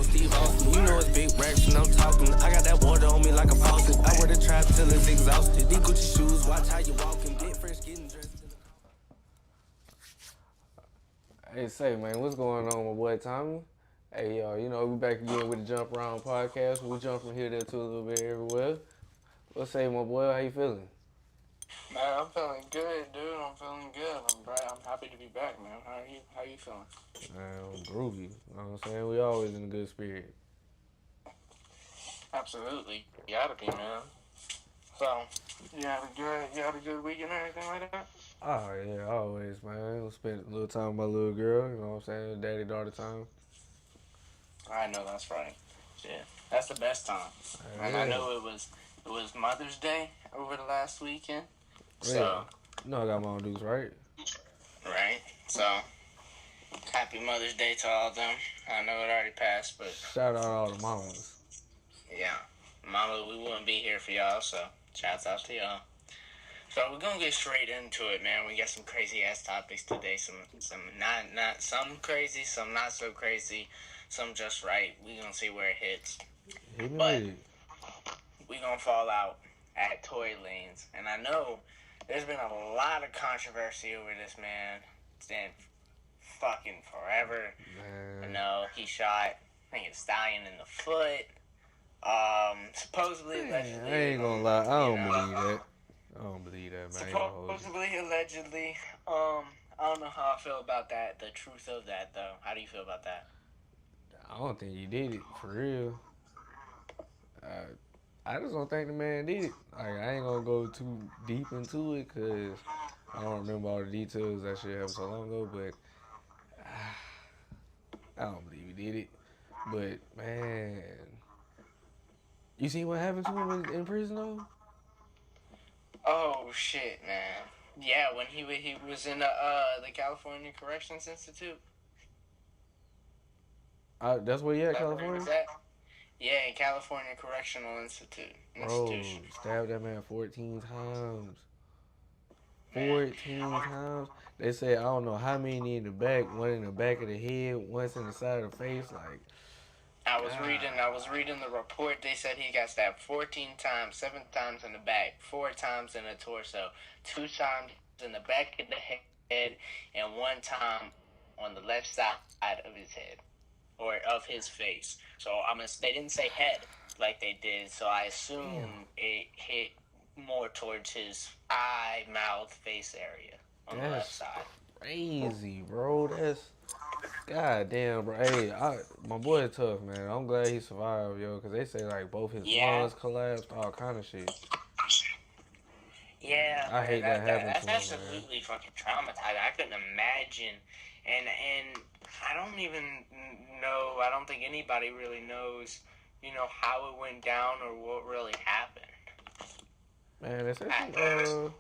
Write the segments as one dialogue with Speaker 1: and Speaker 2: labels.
Speaker 1: Steve Austin. You know it's big racks when I'm talking. I got that water on me like a faucet. I wear the trap till it's exhausted. These Gucci shoes, watch how you walking. Get fresh, getting dressed.
Speaker 2: Hey, say, man, what's going on, my boy Tommy? Hey, you know, we back again with the Jump Around Podcast. We jump from here to a little bit everywhere. What's say, my boy? How you feeling?
Speaker 3: Man, I'm feeling good, dude. I'm feeling good. I'm happy to be back, man. How you feeling?
Speaker 2: I'm groovy. You know what I'm saying? We always in a good spirit.
Speaker 3: Absolutely, you gotta be, man. So, you had a good week and everything like that.
Speaker 2: Oh, yeah, always, man. We spent a little time with my little girl, you know what I'm saying? Daddy-daughter time.
Speaker 3: I know that's right. Yeah, that's the best time. And I
Speaker 2: Yeah.
Speaker 3: know it was Mother's Day over the last weekend. So,
Speaker 2: Yeah. You know I got my own dudes, right?
Speaker 3: right. So, happy Mother's Day to all of them. I know it already passed, but
Speaker 2: Shout out all the mamas.
Speaker 3: yeah, Mama, we wouldn't be here for y'all. So, shouts out to y'all. So we're gonna get straight into it, man. We got some crazy ass topics today. Some not some crazy, some not so crazy, some just right. We gonna see where it hits.
Speaker 2: Hit me
Speaker 3: But
Speaker 2: with it.
Speaker 3: we gonna fall out at Tory Lanez, and I know there's been a lot of controversy over this man. It's been fucking forever.
Speaker 2: Man.
Speaker 3: You know, he shot I think a stallion in the foot. Supposedly,
Speaker 2: Man,
Speaker 3: allegedly.
Speaker 2: I ain't gonna lie. I don't believe that. I don't believe that, man.
Speaker 3: Supposedly, allegedly. I don't know how I feel about that. The truth of that, though. How do you feel about that?
Speaker 2: I don't think he did it for real. I just don't think the man did it. Like, I ain't gonna go too deep into it because I don't remember all the details. That shit happened so long ago, but I don't believe he did it. But man, you see what happened to him in prison though?
Speaker 3: Oh shit, man. Yeah, when he was in the California Corrections Institute.
Speaker 2: That's where he at,
Speaker 3: Is that where he was
Speaker 2: California?
Speaker 3: at? Yeah, California Correctional
Speaker 2: Bro,
Speaker 3: Institution.
Speaker 2: stabbed that man 14 times.
Speaker 3: Man,
Speaker 2: 14 times. They say I don't know how many in the back, one in the back of the head, once in the side of the face. Like,
Speaker 3: I was reading the report. They said he got stabbed 14 times, 7 times in the back, 4 times in the torso, 2 times in the back of the head, and 1 time on the left side of his head or of his face. So they didn't say head like they did. So I assume it hit more towards his eye, mouth, face area on the left
Speaker 2: that's
Speaker 3: side.
Speaker 2: crazy, bro. That's goddamn, bro. Hey, my boy is tough, man. I'm glad he survived, yo, because they say like both his
Speaker 3: Yeah.
Speaker 2: lungs collapsed, all kind of shit.
Speaker 3: Yeah,
Speaker 2: I hate that happened
Speaker 3: that's
Speaker 2: to him,
Speaker 3: absolutely fucking traumatizing. I couldn't imagine, and I don't even know. I don't think anybody really knows, how it went down or what really happened.
Speaker 2: man. They say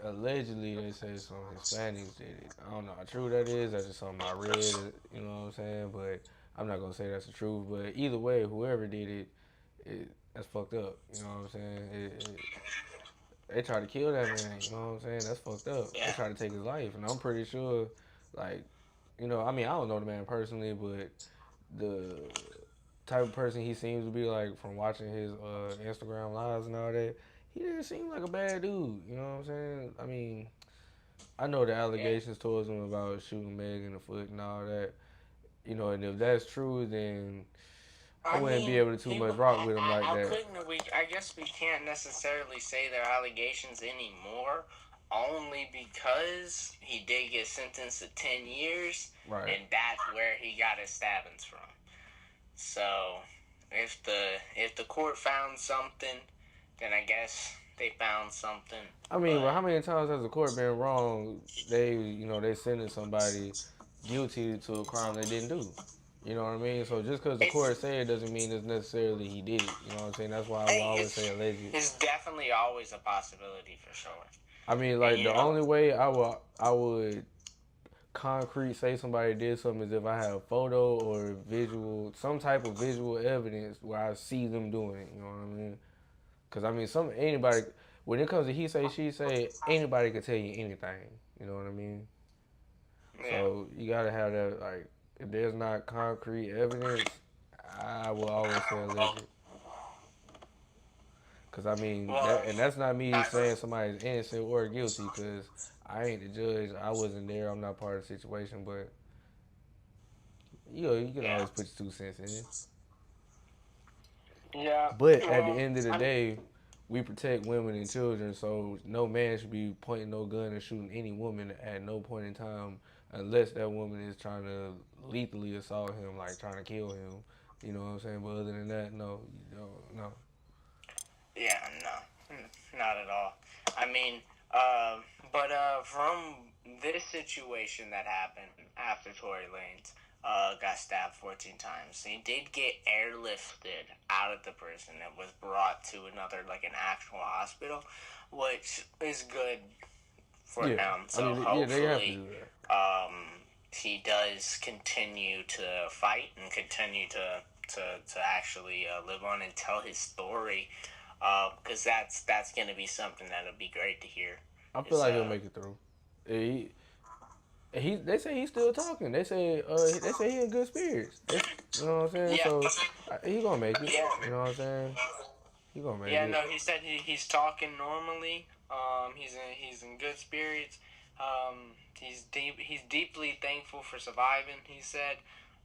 Speaker 2: allegedly they say some Hispanics did it. I don't know how true that is. That's just something I read. You know what I'm saying? But I'm not gonna say that's the truth. But either way, whoever did it that's fucked up. You know what I'm saying? They tried to kill that man. You know what I'm saying? That's fucked up.
Speaker 3: Yeah.
Speaker 2: They tried to take his life, and I'm pretty sure, like, I mean, I don't know the man personally, but the type of person he seems to be, like, from watching his Instagram lives and all that, he didn't seem like a bad dude. You know what I'm saying? I mean, I know the allegations towards him about shooting Meg in the foot and all that. And if that's true, then I wouldn't be able to too much rock with him like that.
Speaker 3: I guess we can't necessarily say they're allegations anymore, only because he did get sentenced to 10 years,
Speaker 2: Right.
Speaker 3: and that's where he got his stabbings from. So, if the court found something, then I guess they found something.
Speaker 2: I mean, but how many times has the court been wrong? They sentenced somebody guilty to a crime they didn't do. You know what I mean? So just because the court said it doesn't mean it's necessarily he did it. You know what I'm saying? That's why I will always say alleged.
Speaker 3: It's definitely always a possibility for sure.
Speaker 2: I mean, like the only way I would concrete say somebody did something is if I have a photo or visual, some type of visual evidence where I see them doing it. You know what I mean? Because I mean, anybody when it comes to he say she say, anybody can tell you anything. You know what I mean?
Speaker 3: Yeah.
Speaker 2: So you gotta have that, like, if there's not concrete evidence, I will always say alleged. Cause I mean
Speaker 3: Well,
Speaker 2: that, and that's not me saying somebody's innocent or guilty. Cause I ain't the judge. I wasn't there. I'm not part of the situation. But you can
Speaker 3: yeah,
Speaker 2: always put your 2 cents in it.
Speaker 3: yeah.
Speaker 2: But at the
Speaker 3: Well,
Speaker 2: end of the day, we protect women and children, so no man should be pointing no gun and shooting any woman at no point in time unless that woman is trying to lethally assault him, like trying to kill him. You know what I'm saying? But other than that, no, no.
Speaker 3: yeah, no, not at all. I mean, but from this situation that happened after Tory Lanez got stabbed 14 times, he did get airlifted out of the prison and was brought to another, like an actual hospital, which is good for
Speaker 2: Yeah,
Speaker 3: him.
Speaker 2: I
Speaker 3: So
Speaker 2: mean, yeah, they have to
Speaker 3: hopefully,
Speaker 2: do that.
Speaker 3: he does continue to fight and continue to actually live on and tell his story, because that's gonna be something that'll be great to hear.
Speaker 2: I feel
Speaker 3: Is
Speaker 2: like he'll make it through. They say he's still talking. They say he in good spirits. You know what I'm saying?
Speaker 3: yeah,
Speaker 2: So he gonna make it.
Speaker 3: yeah.
Speaker 2: You know what I'm saying? He gonna make
Speaker 3: Yeah,
Speaker 2: it.
Speaker 3: no, he said he's talking normally. He's in good spirits. He's deeply thankful for surviving. He said,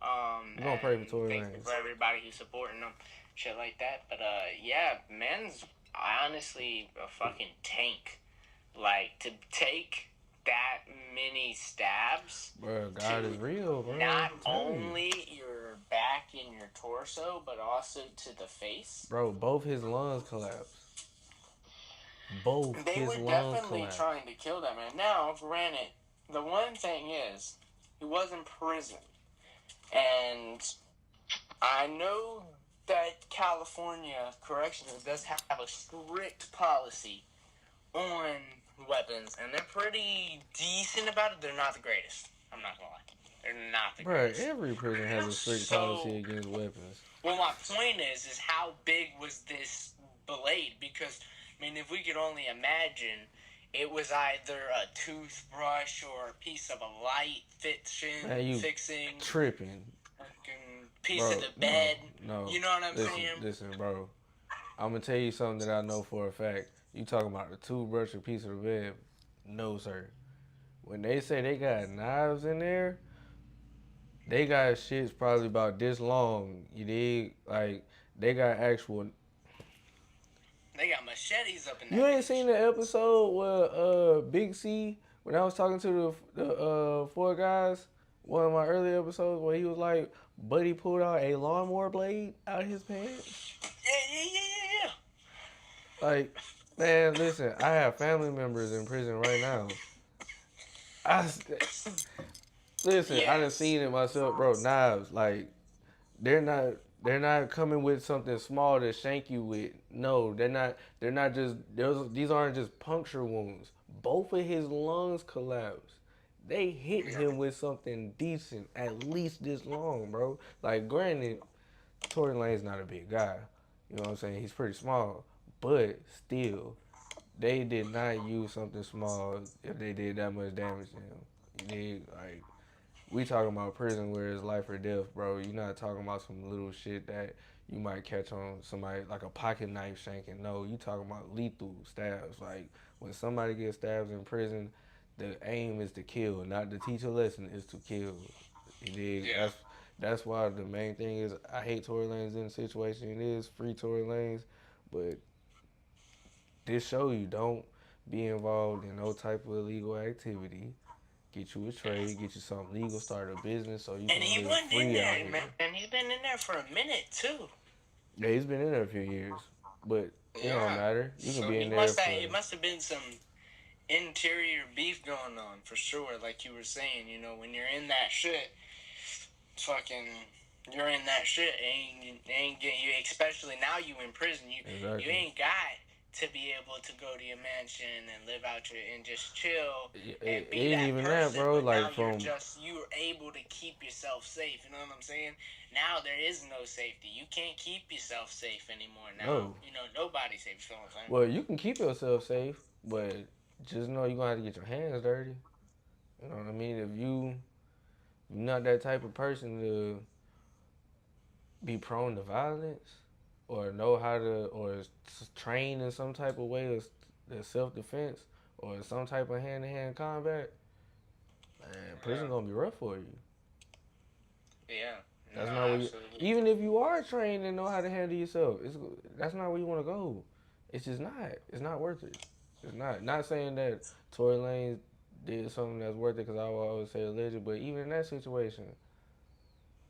Speaker 2: We gonna pray for
Speaker 3: and
Speaker 2: Tory
Speaker 3: thankful
Speaker 2: Lanez.
Speaker 3: for everybody who's supporting him, shit like that. But yeah, man's honestly a fucking tank. Like to take that many stabs.
Speaker 2: Bro, God is real, bro.
Speaker 3: Not
Speaker 2: I'm telling you.
Speaker 3: only your back and your torso, but also to the face.
Speaker 2: Bro, both his lungs collapsed. Both
Speaker 3: They
Speaker 2: his
Speaker 3: were
Speaker 2: lungs
Speaker 3: definitely
Speaker 2: collapsed.
Speaker 3: trying to kill that man. Now, granted, the one thing is, he was in prison. And I know that California Correctional does have a strict policy on weapons, and they're pretty decent about it. They're not the greatest. I'm not gonna lie. They're not the
Speaker 2: Bro,
Speaker 3: greatest.
Speaker 2: every prison has a strict policy against weapons.
Speaker 3: Well, my point is how big was this blade? Because, I mean, if we could only imagine, it was either a toothbrush or a piece of a light
Speaker 2: Man, you
Speaker 3: fixing,
Speaker 2: tripping.
Speaker 3: piece
Speaker 2: Bro,
Speaker 3: of the bed.
Speaker 2: no.
Speaker 3: You know what I'm saying?
Speaker 2: Listen, bro. I'm gonna tell you something that I know for a fact. You talking about the toothbrush or piece of the bed? No, sir. When they say they got knives in there, they got shits probably about this long. You dig? Like they got actual.
Speaker 3: They got machetes up in that
Speaker 2: You ain't
Speaker 3: bitch.
Speaker 2: seen the episode where Big C when I was talking to the four guys. One of my early episodes where he was like, Buddy pulled out a lawnmower blade out of his pants.
Speaker 3: Yeah.
Speaker 2: Like, man, listen, I have family members in prison right now. Listen,
Speaker 3: Yes.
Speaker 2: I done seen it myself, bro. Knives, like they're not coming with something small to shank you with. No, they're not. They're not just. These aren't just puncture wounds. Both of his lungs collapsed. They hit him with something decent, at least this long, bro. Like, granted, Tory Lane's not a big guy. You know what I'm saying? He's pretty small, but still, they did not use something small if they did that much damage to him. You need like we talking about prison where it's life or death, bro. You're not talking about some little shit that you might catch on somebody like a pocket knife shanking. No, you talking about lethal stabs. Like when somebody gets stabbed in prison, the aim is to kill, not to teach a lesson. Is to kill. You dig?
Speaker 3: Yeah.
Speaker 2: That's why the main thing is I hate Tory Lanez in the situation it is. Free Tory Lanez, but this show you don't be involved in no type of illegal activity. Get you a trade, get you something legal, start a business so you
Speaker 3: And
Speaker 2: can
Speaker 3: he
Speaker 2: live
Speaker 3: wasn't in
Speaker 2: free out
Speaker 3: there,
Speaker 2: here.
Speaker 3: man. And he's been in there for a minute, too.
Speaker 2: Yeah, he's been in there a few years, but it don't matter. You can
Speaker 3: So
Speaker 2: be
Speaker 3: he
Speaker 2: in there
Speaker 3: must
Speaker 2: for.
Speaker 3: have, it must have been some interior beef going on, for sure. Like you were saying, when you're in that shit, fucking, you're in that shit. Ain't getting you, especially now you in prison.
Speaker 2: Exactly.
Speaker 3: You ain't got to be able to go to your mansion and live out your and just chill and be
Speaker 2: Ain't
Speaker 3: that
Speaker 2: even
Speaker 3: person.
Speaker 2: that, bro.
Speaker 3: But
Speaker 2: Like
Speaker 3: now
Speaker 2: from
Speaker 3: you're able to keep yourself safe. You know what I'm saying? Now there is no safety. You can't keep yourself safe anymore. Now
Speaker 2: No.
Speaker 3: Nobody's safe. You know what I'm saying?
Speaker 2: well, you can keep yourself safe, but just know you're gonna have to get your hands dirty. You know what I mean? You're not that type of person to be prone to violence or know how to or train in some type of way of self defense or some type of hand to hand combat, man, prison
Speaker 3: Yeah.
Speaker 2: gonna be rough for you.
Speaker 3: Yeah. No,
Speaker 2: That's not where you.
Speaker 3: absolutely.
Speaker 2: Even if you are trained and know how to handle yourself, that's not where you want to go. It's just not. It's not worth it. It's not. Not saying that Tory Lanez did something that's worth it because I will always say alleged, but even in that situation,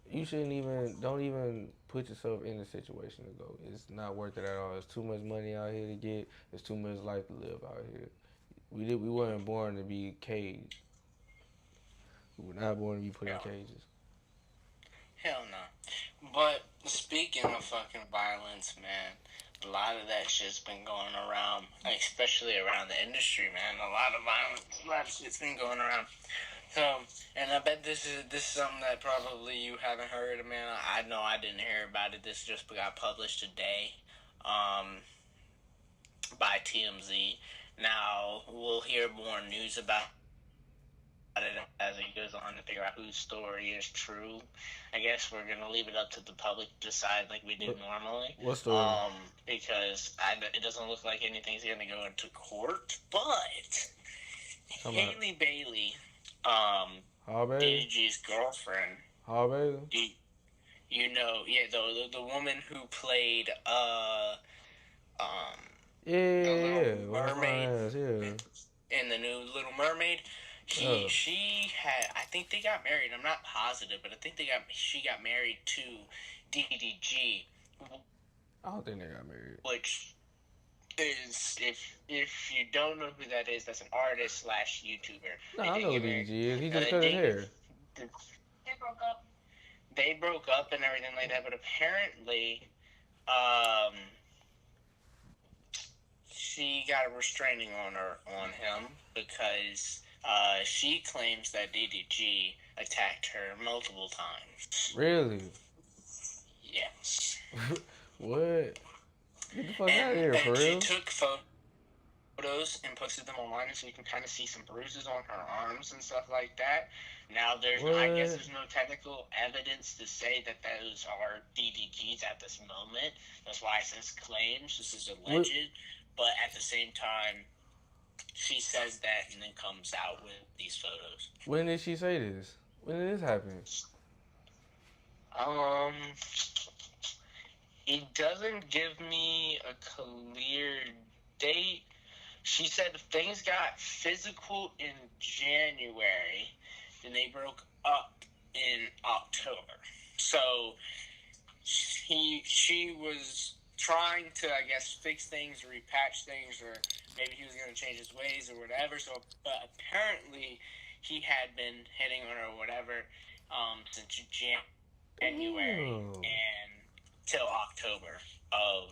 Speaker 2: you shouldn't even. Don't even put yourself in the situation to go. It's not worth it at all. It's too much money out here to get. It's too much life to live out here. We weren't born to be caged. We were not born to be put in
Speaker 3: Hell,
Speaker 2: cages.
Speaker 3: hell no. But speaking of fucking violence, man, a lot of that shit's been going around, especially around the industry, man. A lot of violence, a lot of shit's been going around. So, and I bet this is something that probably you haven't heard, man. I know I didn't hear about it. This just got published today, by TMZ. Now we'll hear more news about it as it goes on to figure out whose story is true. I guess we're gonna leave it up to the public to decide like we do normally.
Speaker 2: What story?
Speaker 3: Because it doesn't look like anything's gonna go into court. But Haley Bailey, DDG's girlfriend,
Speaker 2: Hall Bailey?
Speaker 3: yeah, the woman who played
Speaker 2: Yeah,
Speaker 3: the
Speaker 2: yeah,
Speaker 3: Little
Speaker 2: yeah.
Speaker 3: Mermaid
Speaker 2: Yeah.
Speaker 3: in the new Little Mermaid. She had, I think they got married. I'm not positive, but I think she got married to DDG,
Speaker 2: I don't think they got married.
Speaker 3: which is, if you don't know who that is, that's an artist slash YouTuber.
Speaker 2: No,
Speaker 3: They
Speaker 2: I
Speaker 3: did
Speaker 2: know who
Speaker 3: get married.
Speaker 2: DDG is. He just cut his hair.
Speaker 3: They broke up. They broke up and everything like that, but apparently, um, she got a restraining order on him because she claims that DDG attacked her multiple times.
Speaker 2: Really?
Speaker 3: Yes.
Speaker 2: What? Get the fuck out of here, for real.
Speaker 3: She took photos and posted them online, so you can kind of see some bruises on her arms and stuff like that. Now, I guess there's no technical evidence to say that those are DDGs at this moment. That's why it says claims. This is alleged. But at the same time, she says that and then comes out with these photos.
Speaker 2: When did she say this? When did this happen?
Speaker 3: It doesn't give me a clear date. She said things got physical in January, then they broke up in October. So she was trying to, I guess, fix things, repatch things, or maybe he was going to change his ways or whatever. So apparently he had been hitting on her or whatever since January and till October of,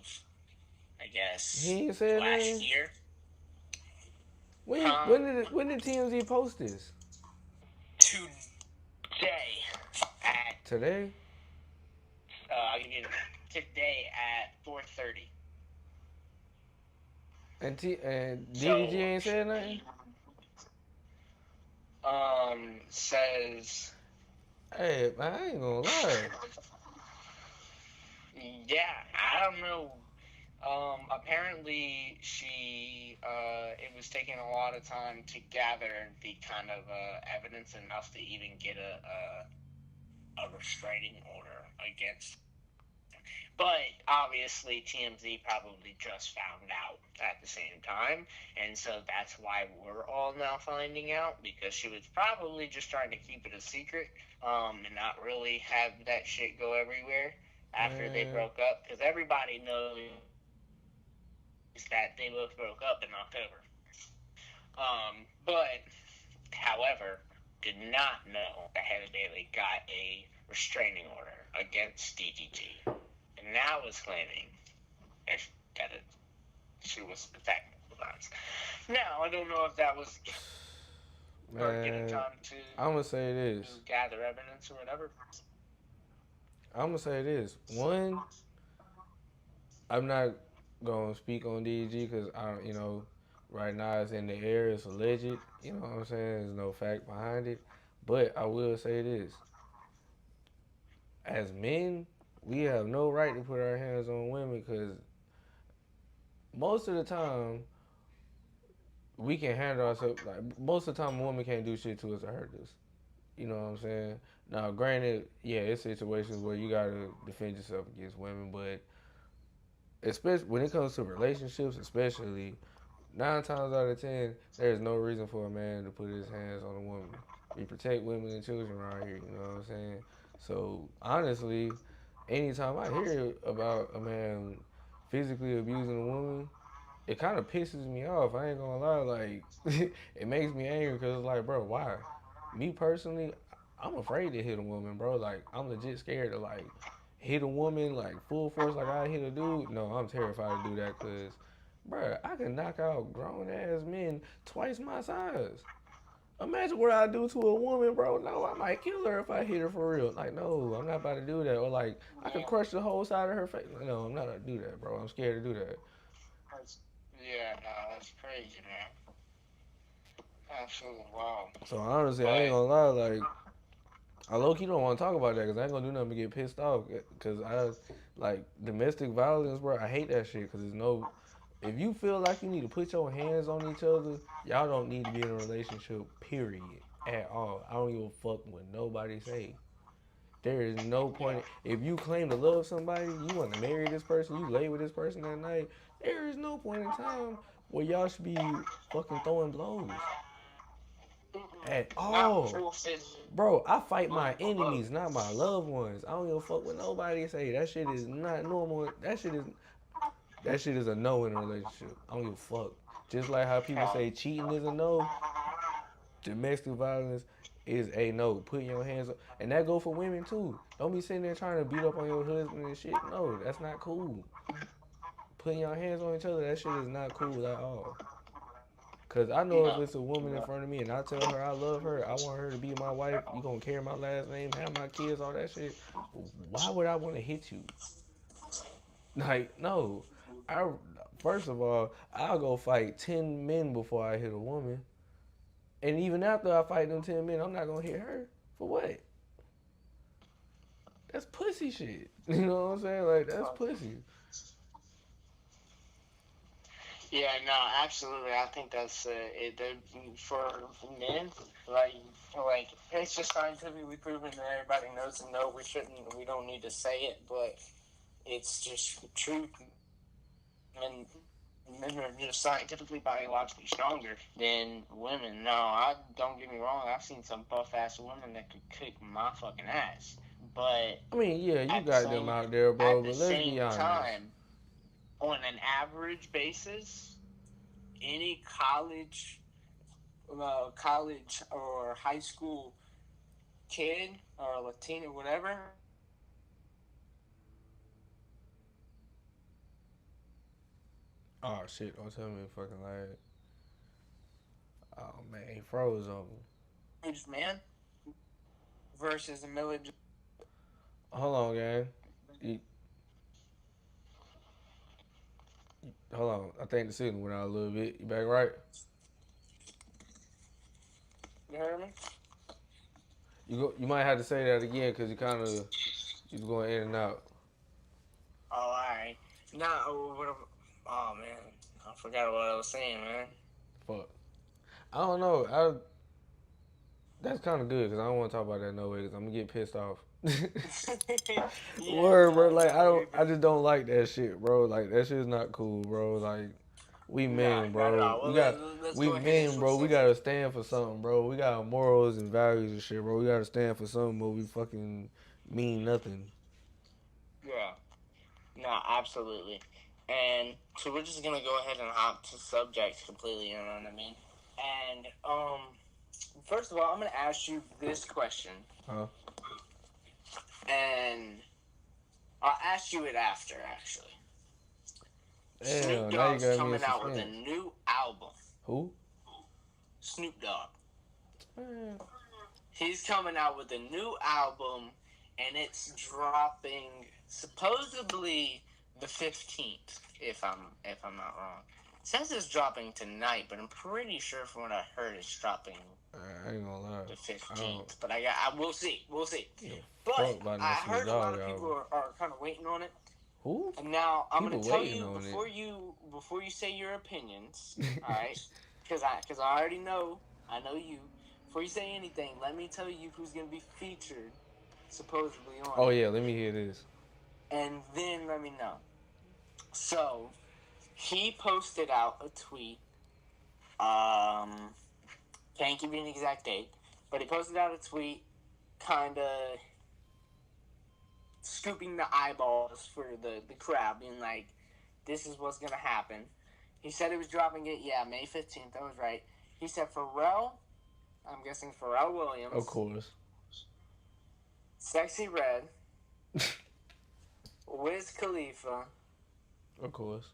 Speaker 3: I guess, last year.
Speaker 2: When did TMZ post this?
Speaker 3: Today at
Speaker 2: Today?
Speaker 3: I'll give you today at 4:30.
Speaker 2: And DDG ain't said nothing?
Speaker 3: Says,
Speaker 2: hey, man, I ain't gonna lie.
Speaker 3: Yeah, I don't know. Apparently it was taking a lot of time to gather the kind of evidence enough to even get a restraining order against. But obviously TMZ probably just found out at the same time, and so that's why we're all now finding out, because she was probably just trying to keep it a secret and not really have that shit go everywhere after they broke up, because everybody knows that they both broke up in October. But, however, did not know that Haley Bailey got a restraining order against DDG, and now is claiming that she was attacked multiple times. Now, I don't know if that was her getting time to
Speaker 2: I'm gonna say this.
Speaker 3: Gather evidence or whatever.
Speaker 2: I'm gonna say this. One, I'm not gonna speak on DDG because right now it's in the air, it's alleged. You know what I'm saying? There's no fact behind it. But I will say this: as men, we have no right to put our hands on women because most of the time we can handle ourselves. Like most of the time, a woman can't do shit to us or hurt us. You know what I'm saying? Now, granted, yeah, it's situations where you gotta defend yourself against women, but especially when it comes to relationships, especially 9 times out of 10, there's no reason for a man to put his hands on a woman. We protect women and children around here. You know what I'm saying? So honestly, anytime I hear about a man physically abusing a woman, it kind of pisses me off. I ain't gonna lie, like it makes me angry because it's like, bro, why? Me personally, I'm afraid to hit a woman, bro. Like I'm legit scared to like hit a woman like full force, like I hit a dude. No, I'm terrified to do that because, bro, I can knock out grown ass men twice my size. Imagine what I do to a woman, bro. No, I might kill her if I hit her for real. Like, no, I'm not about to do that. Or like, I could
Speaker 3: Yeah,
Speaker 2: crush the whole side of her face. No, I'm not gonna do that, bro. I'm scared to do that.
Speaker 3: yeah, no, that's crazy, man. Absolutely wow.
Speaker 2: So honestly, I ain't
Speaker 3: But
Speaker 2: gonna lie. Like, I low key don't want to talk about that because I ain't gonna do nothing but get pissed off. Because I like domestic violence, bro. I hate that shit because there's no. If you feel like you need to put your hands on each other, y'all don't need to be in a relationship. Period. At all. I don't give a fuck what nobody say. There is no
Speaker 3: yeah,
Speaker 2: point. If you claim to love somebody, you want to marry this person, you lay with this person that night. There is no point in time where y'all should be fucking throwing blows at
Speaker 3: not
Speaker 2: all.
Speaker 3: full fist.
Speaker 2: Bro, I fight my enemies, not my loved ones. I don't give a fuck what nobody say. That shit is not normal. That shit is a no in a relationship. I don't give a fuck. Just like how people say cheating is a no, domestic violence is a no. Putting your hands up, and that go for women too. Don't be sitting there trying to beat up on your husband and shit. No, that's not cool. Putting your hands on each other, that shit is not cool at all. Cause I know if
Speaker 3: No,
Speaker 2: it's a woman in front of me and I tell her I love her, I want her to be my wife. You gonna carry my last name, have my kids, all that shit. Why would I want to hit you? Like no, I first of all I'll go fight 10 men before I hit a woman, and even after I fight them 10 men, I'm not gonna hit her for what? That's pussy shit. You know what I'm saying? Like that's pussy.
Speaker 3: yeah, no, absolutely. I think that's it. For men, like, it's just scientifically proven that everybody knows and know we shouldn't. We don't need to say it, but it's just truth. Men are just scientifically biologically stronger than women. No, I don't get me wrong. I've seen some buff ass women that could kick my fucking ass, but
Speaker 2: I mean, yeah, you
Speaker 3: at the
Speaker 2: got them
Speaker 3: same
Speaker 2: out there, bro.
Speaker 3: at the
Speaker 2: But let's be
Speaker 3: same
Speaker 2: honest.
Speaker 3: time, on an average basis, any college or high school kid or Latino, whatever,
Speaker 2: Oh shit! Don't tell me fucking like. Oh man, he froze on me.
Speaker 3: aged man versus a middle aged.
Speaker 2: Hold on, gang. You, hold on. I think the signal went out a little bit. You back right?
Speaker 3: You heard me?
Speaker 2: You go. You might have to say that again because you was going in and out.
Speaker 3: Oh, alright. Nah, what? Oh man, I forgot what I was saying, man.
Speaker 2: Fuck. I don't know. That's kind of good because I don't want to talk about that no way because I'm gonna get pissed off.
Speaker 3: Yeah,
Speaker 2: Word, bro.
Speaker 3: no,
Speaker 2: Like
Speaker 3: no,
Speaker 2: I don't.
Speaker 3: you're
Speaker 2: I
Speaker 3: good.
Speaker 2: just don't like that shit, bro. Like that shit's not cool, bro. Like we
Speaker 3: Nah,
Speaker 2: men,
Speaker 3: not at
Speaker 2: bro.
Speaker 3: all.
Speaker 2: We
Speaker 3: Well,
Speaker 2: got
Speaker 3: let's
Speaker 2: we
Speaker 3: go ahead and
Speaker 2: men, bro. We
Speaker 3: specific.
Speaker 2: gotta stand for something, bro. We got morals and values and shit, bro. We gotta stand for something, but we fucking mean nothing.
Speaker 3: Yeah, no, absolutely. And so we're just gonna go ahead and hop to subjects completely. You know what I mean? And first of all, I'm gonna ask you this question,
Speaker 2: Huh?
Speaker 3: and I'll ask you it after. Actually, Snoop
Speaker 2: Damn. Now you
Speaker 3: Dogg's
Speaker 2: got me in
Speaker 3: coming out with a
Speaker 2: suspense.
Speaker 3: new album.
Speaker 2: Who?
Speaker 3: Snoop Dogg.
Speaker 2: Man.
Speaker 3: He's coming out with a new album, and it's dropping supposedly the 15th, if I'm not wrong. says it's dropping tonight, but I'm pretty sure from what I heard it's dropping
Speaker 2: I ain't gonna lie.
Speaker 3: the
Speaker 2: I don't
Speaker 3: 15th. But I we'll see.
Speaker 2: give a
Speaker 3: But
Speaker 2: fuck about
Speaker 3: I
Speaker 2: no Snoop
Speaker 3: heard a lot
Speaker 2: Dogg
Speaker 3: of people
Speaker 2: album.
Speaker 3: are kind of waiting on it.
Speaker 2: Who?
Speaker 3: And now I'm
Speaker 2: People
Speaker 3: gonna tell
Speaker 2: waiting
Speaker 3: you
Speaker 2: on
Speaker 3: before you say your opinions, all right? Because I already know, I know you. Before you say anything, let me tell you who's gonna be featured, supposedly on.
Speaker 2: Oh yeah, let me hear this.
Speaker 3: And then let me know. So he posted out a tweet. Can't give you an exact date, but he posted out a tweet, kind of scooping the eyeballs for the crowd, being like, "This is what's gonna happen." He said he was dropping it, May 15th. I was right. He said Pharrell. I'm guessing Pharrell Williams.
Speaker 2: Of course.
Speaker 3: Sexy Red. Wiz Khalifa.
Speaker 2: Of course.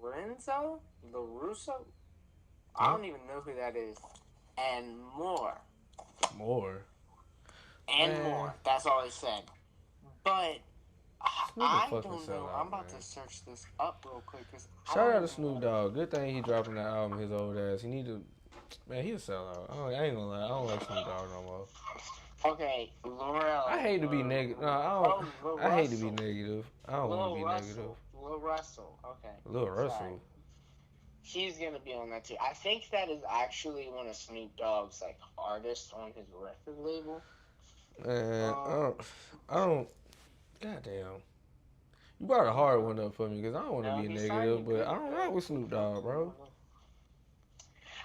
Speaker 3: Lorenzo? LaRusso? I don't even know who that is. And more.
Speaker 2: More.
Speaker 3: And more. That's all he said. But I don't know. I'm about to search this up real quick.
Speaker 2: Shout out to Snoop Dogg. Good thing he dropping that album, his old ass. He need to... Man, he a sellout. I ain't gonna lie. I don't like Snoop Dogg no more.
Speaker 3: Okay, Laurel.
Speaker 2: I hate to be negative. No, I don't. I hate to be negative. I don't want to be negative.
Speaker 3: Lil Russell. Okay.
Speaker 2: Lil Russell.
Speaker 3: He's gonna be on that too. I think that is actually one of Snoop Dogg's like artists on his record label.
Speaker 2: Man, I don't. Goddamn. You brought a hard one up for me because I don't want to be negative, but I don't rock with Snoop Dogg, bro.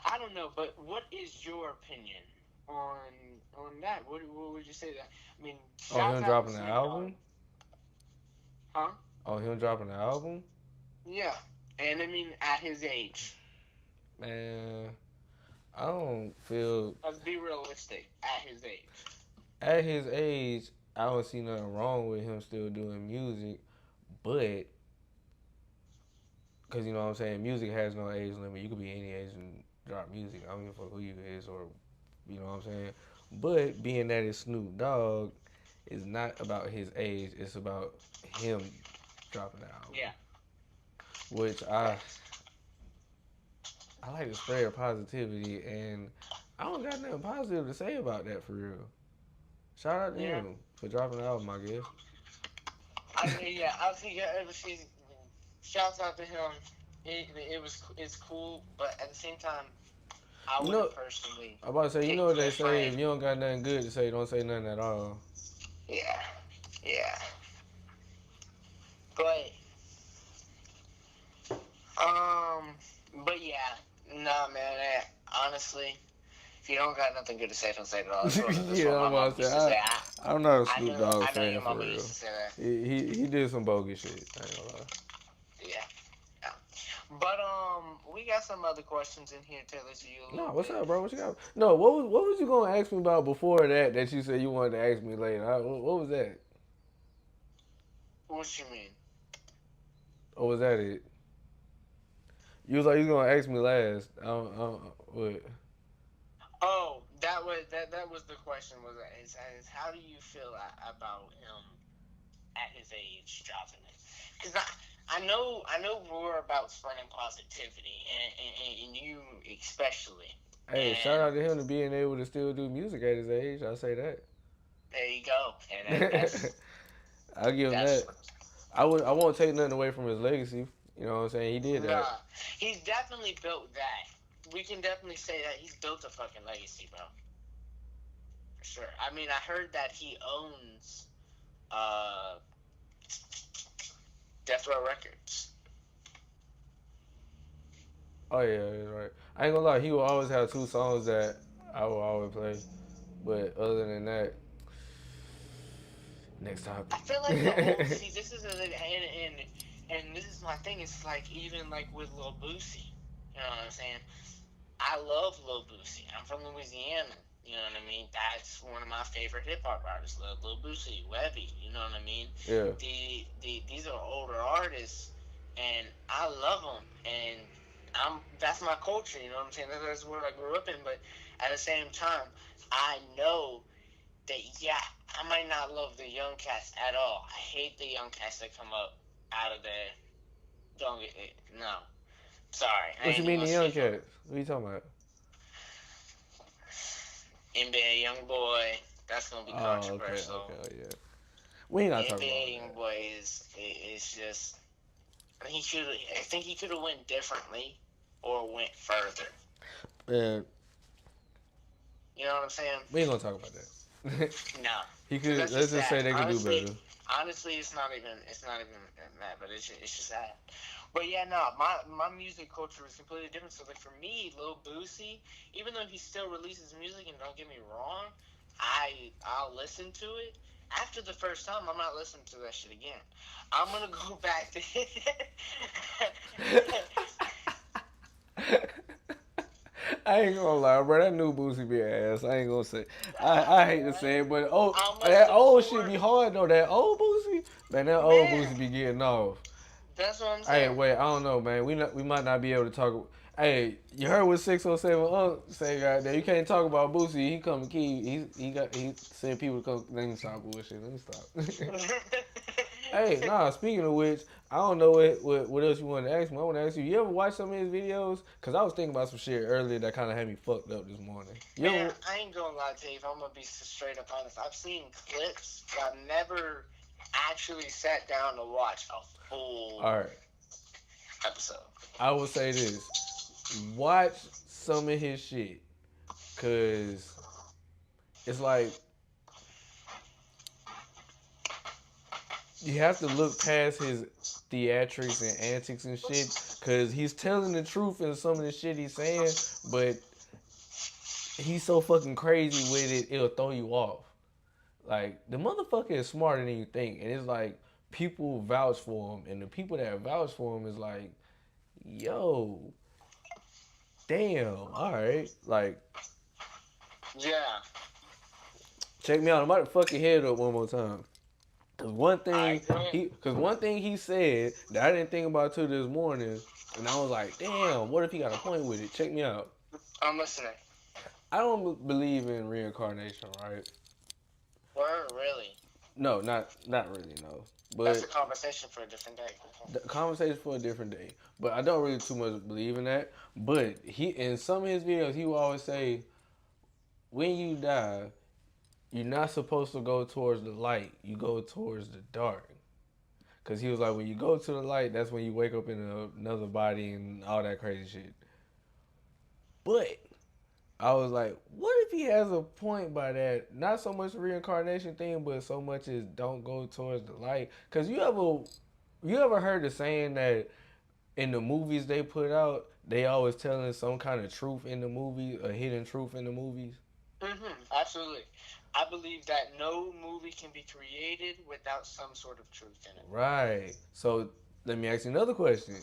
Speaker 3: I don't know, but what is your opinion on that? What would you say that? I mean,
Speaker 2: him dropping the album?
Speaker 3: Huh?
Speaker 2: Oh, him dropping the album?
Speaker 3: Yeah, and I mean at his age.
Speaker 2: Man, I don't feel.
Speaker 3: Let's be realistic. At his age.
Speaker 2: At his age, I don't see nothing wrong with him still doing music, but because you know what I'm saying, music has no age limit. You could be any age and drop music. I don't give a fuck who you is or you know what I'm saying. But being that it's Snoop Dogg, it's not about his age. It's about him dropping the album.
Speaker 3: Yeah.
Speaker 2: Which I like to spread positivity, and I don't got nothing positive to say about that for real. Shout out to him for dropping the album, I guess.
Speaker 3: I think shouts out to him. It's cool, but at the same time, I wouldn't personally.
Speaker 2: I'm about to say, you know what they say? If you don't got nothing good to say, don't say nothing at all.
Speaker 3: Yeah. But nah, man. Honestly, if you don't got nothing good to say, don't say it at all.
Speaker 2: Yeah, I'm about to say. I'm not a Snoop Dogg fan for real.
Speaker 3: Used to say that.
Speaker 2: He did some bogus shit. I ain't gonna lie.
Speaker 3: Yeah. But we got some other questions in here, Taylor. So
Speaker 2: no, what's up, bro? What you got? No, what was you gonna ask me about before that you said you wanted to ask me later? What was that?
Speaker 3: What you mean?
Speaker 2: Or was that it? You was like you was gonna ask me last. What?
Speaker 3: Oh, that was the question. Is how do you feel about him at his age dropping it? Because I know we're about spreading positivity, and you especially.
Speaker 2: Hey, shout out to him to being able to still do music at his age. I'll say that.
Speaker 3: There you go. And that's,
Speaker 2: I'll give him that. I won't take nothing away from his legacy. You know what I'm saying? He did that.
Speaker 3: Nah, he's definitely built that. We can definitely say that he's built a fucking legacy, bro. For sure. I mean, I heard that he owns Death Row Records.
Speaker 2: Oh yeah, that's right. I ain't gonna lie, he will always have two songs that I will always play. But other than that, next topic.
Speaker 3: I feel like the old, see, this is and this is my thing. It's like even like with Lil Boosie, you know what I'm saying? I love Lil Boosie. I'm from Louisiana. You know what I mean? That's one of my favorite hip hop artists, Lil Boosie, Webby. You know what I mean?
Speaker 2: Yeah.
Speaker 3: These are older artists, and I love them, and that's my culture. You know what I'm saying? That's what I grew up in. But at the same time, I know that I might not love the young cats at all. I hate the young cats that come up out of Don't get it. No. Sorry. I
Speaker 2: What you
Speaker 3: ain't even
Speaker 2: mean
Speaker 3: gonna
Speaker 2: the young
Speaker 3: speak on
Speaker 2: cats? What you talking about?
Speaker 3: NBA Young Boy. That's gonna be
Speaker 2: Oh, okay,
Speaker 3: controversial.
Speaker 2: okay, oh, yeah. We ain't gotta talk about
Speaker 3: NBA
Speaker 2: all
Speaker 3: Young
Speaker 2: that.
Speaker 3: Boy is just. I think he could have went differently, or went further.
Speaker 2: Man,
Speaker 3: You know what I'm saying?
Speaker 2: we ain't gonna talk about that.
Speaker 3: No,
Speaker 2: He
Speaker 3: because
Speaker 2: could.
Speaker 3: that's
Speaker 2: Let's
Speaker 3: just
Speaker 2: just say
Speaker 3: sad.
Speaker 2: they could do
Speaker 3: Honestly,
Speaker 2: better.
Speaker 3: honestly, it's not even that, but it's just sad. But yeah, no, my music culture is completely different. So like for me, Lil Boosie, even though he still releases music, and don't get me wrong, I'll listen to it. After the first time, I'm not listening to that shit again. I'm gonna go back to.
Speaker 2: I ain't gonna lie, bro. That new Boosie be ass. I ain't gonna say. I hate to say it, but
Speaker 3: I'm gonna
Speaker 2: that old shit
Speaker 3: support,
Speaker 2: be hard though. That old Boosie, man. That old
Speaker 3: man.
Speaker 2: Boosie be getting off.
Speaker 3: That's what I'm
Speaker 2: Hey,
Speaker 3: saying.
Speaker 2: wait. I don't know, man. We might not be able to talk. Hey, you heard what 607 say? Goddamn, you can't talk about Boosie. He come key. He said people come. Let me stop bullshit. Let me stop. Hey, nah. Speaking of which, I don't know what else you want to ask me. I want to ask you. You ever watch some of his videos? Cause I was thinking about some shit earlier that kind of had me fucked up this morning. You
Speaker 3: Man,
Speaker 2: ever?
Speaker 3: I ain't gonna lie, Dave. I'm gonna be straight up honest. I've seen clips, but I've never actually sat down to watch a full
Speaker 2: All right.
Speaker 3: episode.
Speaker 2: I will say this: watch some of his shit, cause it's like you have to look past his theatrics and antics and shit, cause he's telling the truth in some of the shit he's saying, but he's so fucking crazy with it, it'll throw you off. Like the motherfucker is smarter than you think, and it's like people vouch for him, and the people that vouch for him is like, yo, damn, all right, like
Speaker 3: Yeah.
Speaker 2: check me out. I'm about to fuck your head up one more time.
Speaker 3: I agree.
Speaker 2: Cause one thing he said that I didn't think about till this morning, and I was like, damn, what if he got a point with it? Check me out.
Speaker 3: I'm listening.
Speaker 2: I don't believe in reincarnation, right?
Speaker 3: Word, really?
Speaker 2: No, not really, no.
Speaker 3: That's a
Speaker 2: But
Speaker 3: conversation for a different day.
Speaker 2: the conversation for a different day. But I don't really too much believe in that. But he in some of his videos he will always say, when you die, you're not supposed to go towards the light. You go towards the dark. Cause he was like, when you go to the light, that's when you wake up in another body and all that crazy shit. But I was like, what if he has a point by that? Not so much the reincarnation thing, but so much as don't go towards the light. Cause you ever heard the saying that in the movies they put out, they always telling some kind of truth in the movie, a hidden truth in the movies.
Speaker 3: Absolutely. I believe that no movie can be created without some sort of truth in it.
Speaker 2: Right. So let me ask you another question.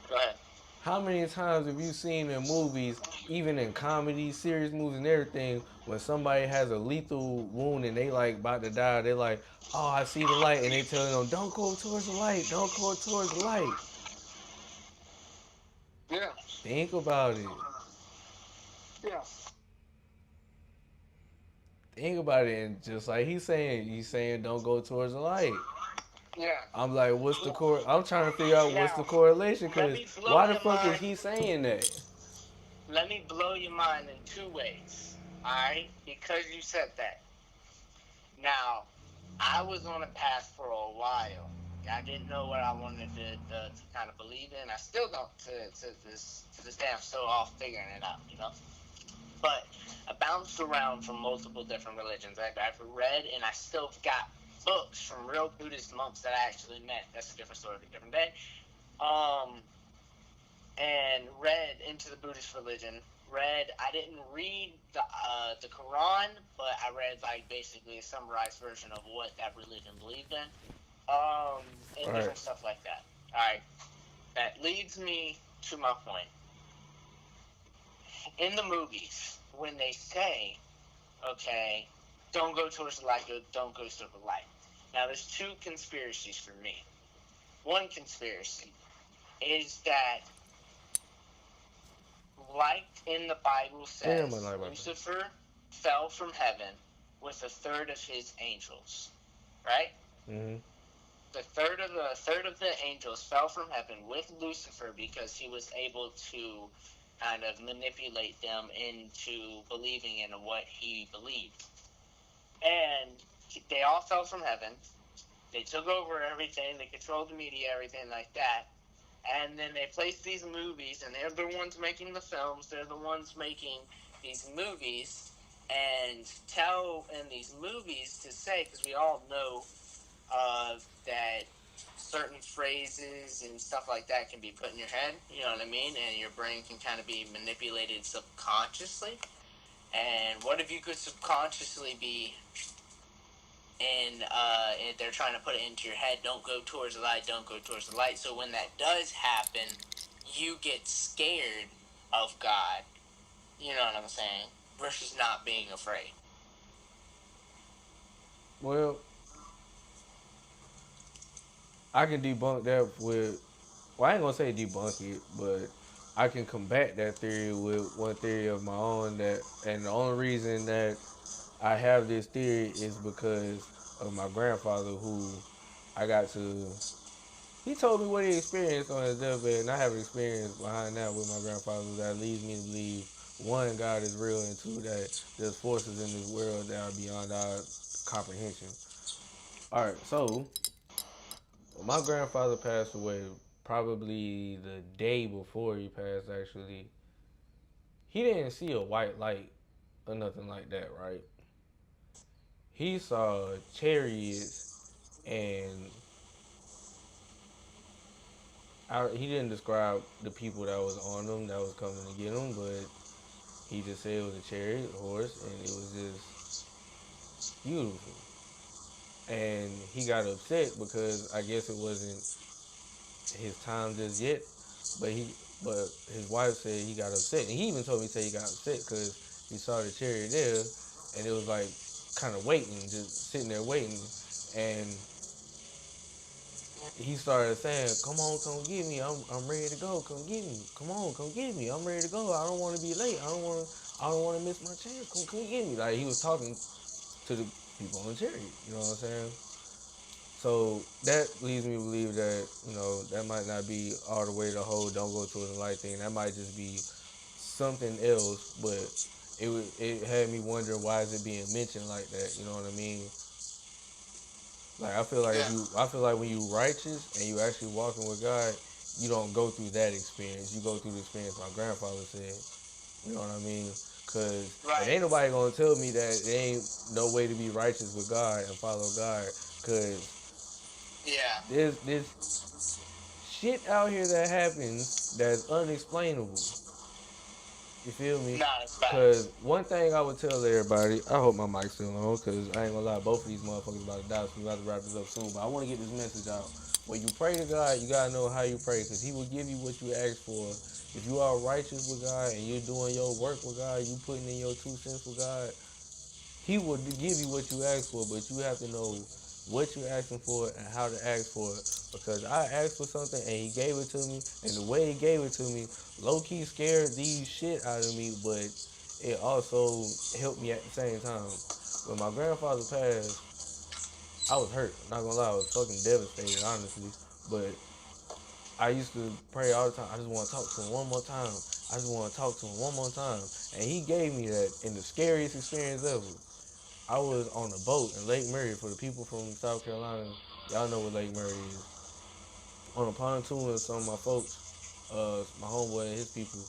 Speaker 3: Go ahead.
Speaker 2: How many times have you seen in movies, even in comedy, serious movies and everything, when somebody has a lethal wound and they like about to die, they like, oh, I see the light, and they telling them, don't go towards the light, don't go towards the light.
Speaker 3: Yeah.
Speaker 2: Think about it.
Speaker 3: Yeah.
Speaker 2: Think about it, and just like he's saying don't go towards the light.
Speaker 3: Yeah.
Speaker 2: I'm like, what's the core? I'm trying to figure out what's the
Speaker 3: Now,
Speaker 2: correlation,
Speaker 3: let
Speaker 2: because
Speaker 3: me blow
Speaker 2: why the
Speaker 3: your
Speaker 2: fuck is
Speaker 3: mind.
Speaker 2: he saying that?
Speaker 3: Let me blow your mind in two ways. Alright? Because you said that. Now, I was on a path for a while. I didn't know what I wanted to kind of believe in. I still don't to this day. I'm still off figuring it out, you know? But I bounced around from multiple different religions. I've read, and I still got books from real Buddhist monks that I actually met. That's a different story for a different day. And read into the Buddhist religion. I didn't read the Quran, but I read like basically a summarized version of what that religion believed in, and different stuff like that. All right, that leads me to my point. In the movies, when they say, okay, don't go towards the light, don't go towards the light. Now, there's two conspiracies for me. One conspiracy is that, like in the Bible says, Lucifer fell from heaven with a third of his angels, right?
Speaker 2: Mm-hmm.
Speaker 3: the third of the angels fell from heaven with Lucifer because he was able to kind of manipulate them into believing in what he believed. And they all fell from heaven. They took over everything. They controlled the media, everything like that. And then they placed these movies, and they're the ones making the films. They're the ones making these movies and tell in these movies to say, because we all know that certain phrases and stuff like that can be put in your head, you know what I mean? And your brain can kind of be manipulated subconsciously. And what if you could subconsciously be and they're trying to put it into your head, don't go towards the light, don't go towards the light. So when that does happen, you get scared of God. You know what I'm saying? Versus not being afraid.
Speaker 2: Well, I can debunk that with. Well, I ain't gonna say debunk it, but I can combat that theory with one theory of my own. And the only reason that I have this theory is because of my grandfather, who I got to. He told me what he experienced on his deathbed, and I have an experience behind that with my grandfather that leads me to believe one, God is real, and two, that there's forces in this world that are beyond our comprehension. All right, so when my grandfather passed away, probably the day before he passed, actually, he didn't see a white light or nothing like that, right? He saw chariots, and he didn't describe the people that was on them that was coming to get him, but he just said it was a chariot horse, and it was just beautiful. And he got upset because I guess it wasn't his time just yet. But his wife said he got upset, and he even told me he got upset because he saw the chariot there, and it was like kind of waiting, just sitting there waiting, and he started saying, "Come on, come get me. I'm ready to go. Come get me. Come on, come get me. I'm ready to go. I don't want to be late. I don't want to miss my chance. Come get me." Like he was talking to the people on the chariot. You know what I'm saying? So that leads me to believe that that might not be all the way the whole "don't go towards the light" thing. That might just be something else, but it had me wondering why is it being mentioned like that. You know what I mean? Like
Speaker 3: Yeah.
Speaker 2: I feel like when you righteous and you actually walking with God, you don't go through that experience. You go through the experience my grandfather said. You know what I mean? Cause it
Speaker 3: Right.
Speaker 2: ain't nobody gonna tell me that there ain't no way to be righteous with God and follow God. Cause
Speaker 3: Yeah.
Speaker 2: there's shit out here that happens that's unexplainable. You feel me?
Speaker 3: Not as
Speaker 2: Cause
Speaker 3: facts.
Speaker 2: one thing I would tell everybody, I hope my mic's still on, cause I ain't gonna lie, both of these motherfuckers about to die, so we about to wrap this up soon. But I want to get this message out. When you pray to God, you gotta know how you pray, cause He will give you what you ask for. If you are righteous with God and you're doing your work with God, you putting in your 2 cents with God, He will give you what you ask for, but you have to know what you're asking for and how to ask for it. Because I asked for something and he gave it to me, and the way he gave it to me, low key scared the shit out of me, but it also helped me at the same time. When my grandfather passed, I was hurt. I'm not gonna lie, I was fucking devastated, honestly. But I used to pray all the time. I just want to talk to him one more time. I just want to talk to him one more time. And he gave me that in the scariest experience ever. I was on a boat in Lake Murray. For the people from South Carolina, y'all know what Lake Murray is. On a pontoon with some of my folks, my homeboy and his people,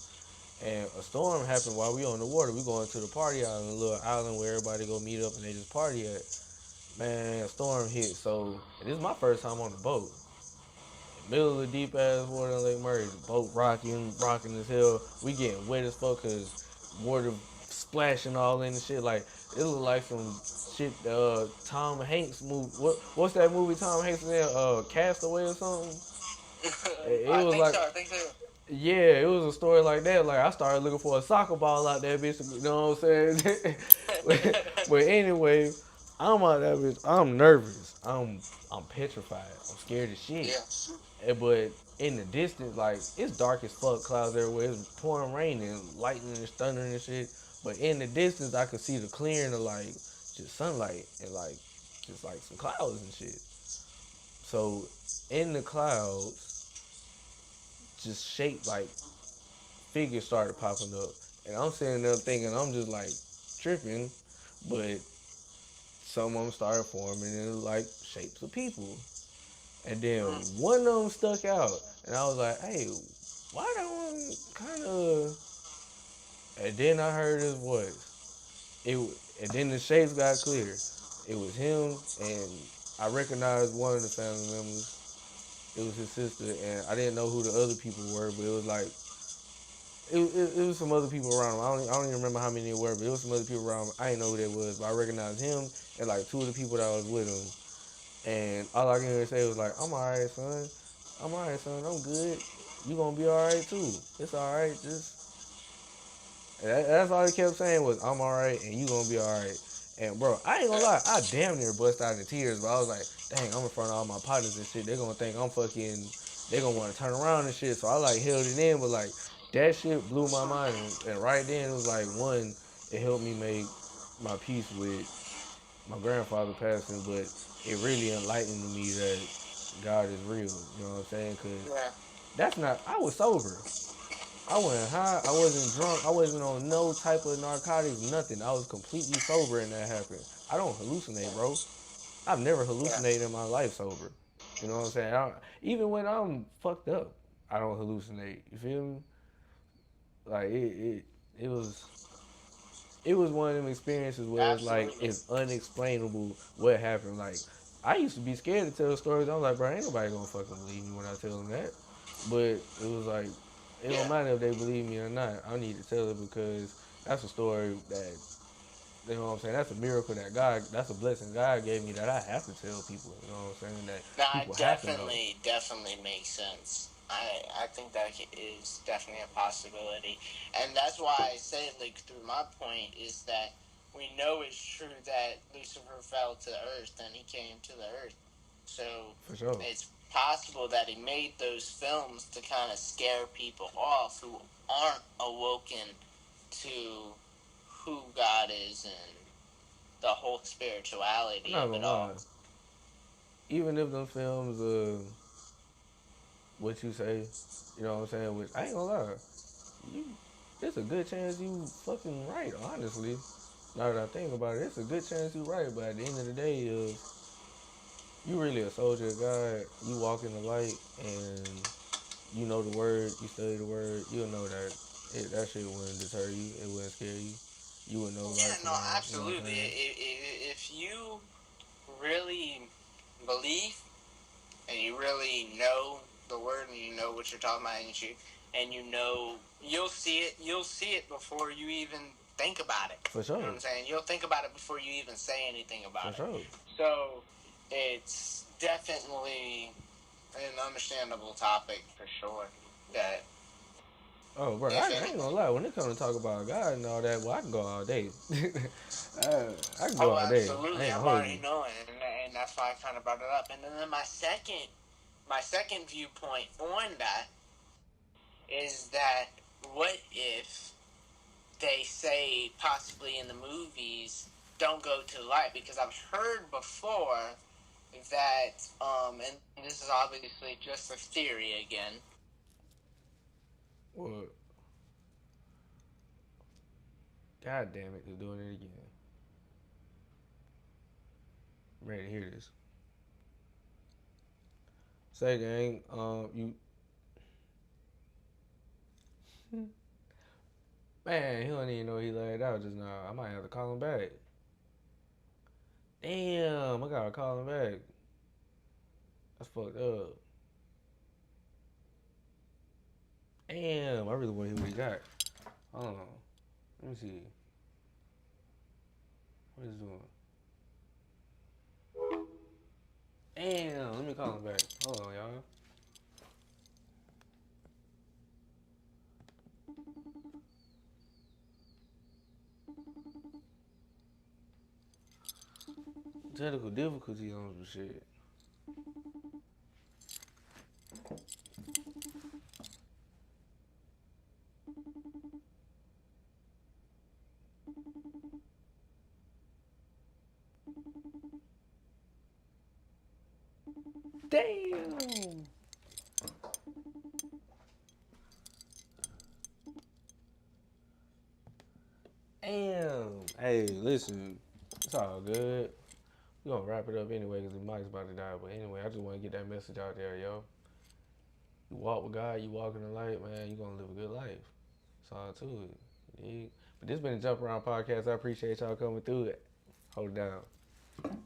Speaker 2: and a storm happened while we on the water. We going to the party island, a little island where everybody go meet up and they just party at. Man, a storm hit. So and this is my first time on the boat. Middle of the deep ass water in Lake Murray. The boat rocking as hell. We getting wet as fuck because water splashing all in the shit. Like it look like some shit. Tom Hanks movie. What's that movie Tom Hanks in there? Castaway or something. It
Speaker 3: I
Speaker 2: was
Speaker 3: think
Speaker 2: like,
Speaker 3: so. I think so.
Speaker 2: yeah, it was a story like that. Like I started looking for a soccer ball out there, bitch. You know what I'm saying? But anyway, I'm out there, bitch. I'm nervous. I'm petrified. I'm scared as shit.
Speaker 3: Yeah.
Speaker 2: But in the distance, like it's dark as fuck, clouds everywhere. It's pouring rain and lightning and thunder and shit. But in the distance, I could see the clearing of like just sunlight and like just like some clouds and shit. So in the clouds, just shaped like figures started popping up, and I'm sitting there thinking I'm just like tripping, but some of them started forming in like shapes of people, and then one of them stuck out, and I was like, hey, why that one kind of? And then I heard his voice. It and then the shapes got clear. It was him, and I recognized one of the family members. It was his sister, and I didn't know who the other people were, but it was like it was some other people around him. I don't even remember how many it were, but it was some other people around him. I didn't know who they was, but I recognized him and like two of the people that was with him. And all I can hear say was like, "I'm alright, son. I'm alright, son. I'm good. You gonna be alright too. It's alright. Just that's all he kept saying was, I'm alright and you gonna be alright." And bro, I ain't gonna lie, I damn near bust out in tears, but I was like, dang, I'm in front of all my partners and shit. They gonna think I'm fucking, they gonna wanna turn around and shit. So I like held it in, but like that shit blew my mind. And right then it was like, one, it helped me make my peace with my grandfather passing, but it really enlightened me that God is real. You know what I'm saying? Cause
Speaker 3: Yeah.
Speaker 2: that's not, I was sober. I wasn't high. I wasn't drunk. I wasn't on no type of narcotics, nothing. I was completely sober and that happened. I don't hallucinate, bro. I've never
Speaker 3: Yeah.
Speaker 2: hallucinated in my life sober. You know what I'm saying? Even when I'm fucked up, I don't hallucinate. You feel me? Like it was one of them experiences where it's like
Speaker 3: Absolutely.
Speaker 2: it's unexplainable what happened. Like I used to be scared to tell stories. I was like, bro, ain't nobody gonna fucking believe me when I tell them that. But it was like, it don't
Speaker 3: Yeah.
Speaker 2: matter if they believe me or not. I need to tell it because that's a story that, you know what I'm saying. That's a miracle that God. That's a blessing God gave me that I have to tell people. You know what I'm saying, that
Speaker 3: That
Speaker 2: people have to know.
Speaker 3: definitely makes sense. I think that is definitely a possibility, and that's why I say, like, through my point is that we know it's true that Lucifer fell to earth and he came to the earth, so
Speaker 2: For sure.
Speaker 3: it's possible that he made those films to kind of scare people off who aren't awoken to who God is and the whole
Speaker 2: I'm
Speaker 3: spirituality
Speaker 2: not
Speaker 3: of it
Speaker 2: gonna
Speaker 3: all.
Speaker 2: lie. Even if them films, what you say, you know what I'm saying. Which I ain't gonna lie, you, there's a good chance you fucking right. Honestly, now that I think about it, it's a good chance you right. But at the end of the day, if you really a soldier of God, you walk in the light, and you know the word, you study the word, you'll know that that shit wouldn't deter you. It wouldn't scare you. You would know
Speaker 3: Yeah,
Speaker 2: right from
Speaker 3: no,
Speaker 2: wrong. You know what I'm
Speaker 3: absolutely.
Speaker 2: saying?
Speaker 3: If you really believe and you really know the word and you know what you're talking about and you know you'll see it before you even think about it.
Speaker 2: For
Speaker 3: You know what
Speaker 2: sure.
Speaker 3: I'm saying? You'll think about it before you even say anything about
Speaker 2: For
Speaker 3: it.
Speaker 2: sure.
Speaker 3: So it's definitely an understandable topic for sure. That
Speaker 2: Oh, bro,
Speaker 3: if
Speaker 2: I ain't gonna
Speaker 3: anything.
Speaker 2: lie. When it comes to talk about God and all that, well, I can go all day. I can go
Speaker 3: Oh,
Speaker 2: all day. I
Speaker 3: absolutely.
Speaker 2: ain't
Speaker 3: I'm
Speaker 2: gonna hold
Speaker 3: already
Speaker 2: you.
Speaker 3: knowing, and that's why I kind of brought it up. And then my second viewpoint on that is that what if they say possibly in the movies don't go to the light, because I've heard before that and this is obviously just a theory again.
Speaker 2: Well, God damn it, they're doing it again. I'm ready to hear this. Say, gang, you, man, he don't even know he laid out just now. I might have to call him back. Damn, I gotta call him back. That's fucked up. Damn, I really want to hear what he got. Hold on. Let me see. What is he doing? Damn, let me call him back. Hold on, y'all. Technical difficulties on some shit. Damn. Damn. Hey, listen. It's all good. We're going to wrap it up anyway because the mic's about to die. But anyway, I just want to get that message out there, yo. You walk with God, you walk in the light, man, you're going to live a good life. It's all to it. Yeah. But this has been the Jump Around Podcast. I appreciate y'all coming through it. Hold it down.